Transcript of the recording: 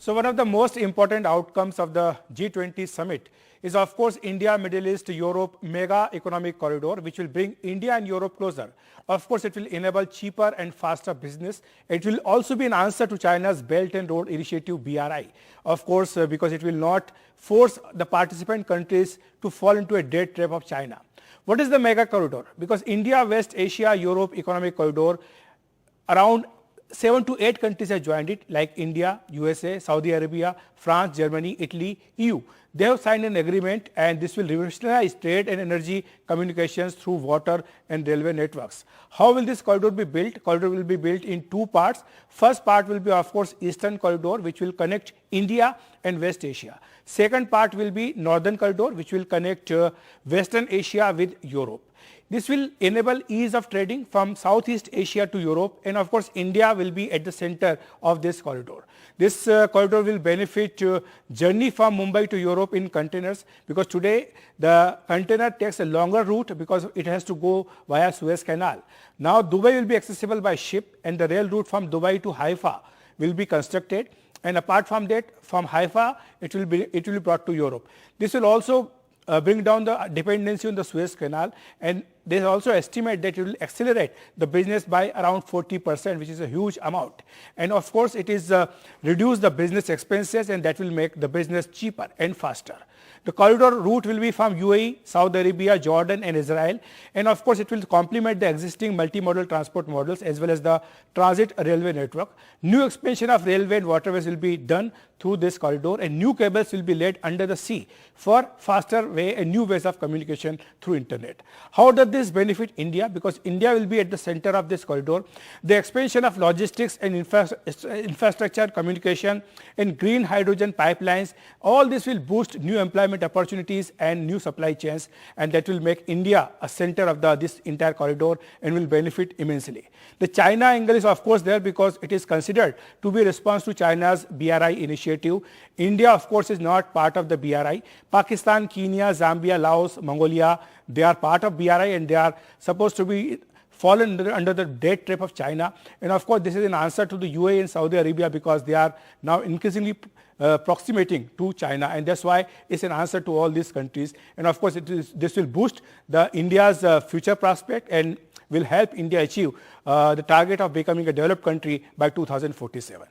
So one of the most important outcomes of the G20 summit is of course India, Middle East, Europe mega economic corridor, which will bring India and Europe closer. Of course, it will enable cheaper and faster business. It will also be an answer to China's Belt and Road Initiative BRI. Of course, because it will not force the participant countries to fall into a debt trap of China. What is the mega corridor? Because India, West Asia, Europe economic corridor, around 7 to 8 countries have joined it, like India, USA, Saudi Arabia, France, Germany, Italy, EU. They have signed an agreement, and this will revolutionize trade and energy communications through water and railway networks. How will this corridor be built? Corridor will be built in two parts. First part will be, of course, Eastern Corridor, which will connect India and West Asia. Second part will be Northern Corridor, which will connect Western Asia with Europe. This will enable ease of trading from Southeast Asia to Europe, and of course India will be at the center of this corridor. This corridor will benefit journey from Mumbai to Europe in containers, because today the container takes a longer route because it has to go via Suez Canal. Now Dubai will be accessible by ship, and the rail route from Dubai to Haifa will be constructed, and apart from that, from Haifa it will be brought to Europe. This will also bring down the dependency on the Suez Canal, and they also estimate that it will accelerate the business by around 40%, which is a huge amount. And of course, it is reduce the business expenses, and that will make the business cheaper and faster. The corridor route will be from UAE, Saudi Arabia, Jordan and Israel, and of course it will complement the existing multimodal transport models as well as the transit railway network. New expansion of railway and waterways will be done through this corridor, and new cables will be laid under the sea for faster way and new ways of communication through internet. How does this benefit India? Because India will be at the center of this corridor. The expansion of logistics and infrastructure, communication and green hydrogen pipelines, all this will boost new employment opportunities and new supply chains, and that will make India a center of this entire corridor and will benefit immensely. The China angle is of course there because it is considered to be a response to China's BRI initiative. India of course is not part of the BRI. Pakistan, Kenya, Zambia, Laos, Mongolia, they are part of BRI, and they are supposed to be fallen under the debt trap of China. And of course this is an answer to the UAE and Saudi Arabia, because they are now increasingly proximating to China, and that's why it's an answer to all these countries. And of course this will boost the India's future prospect and will help India achieve the target of becoming a developed country by 2047.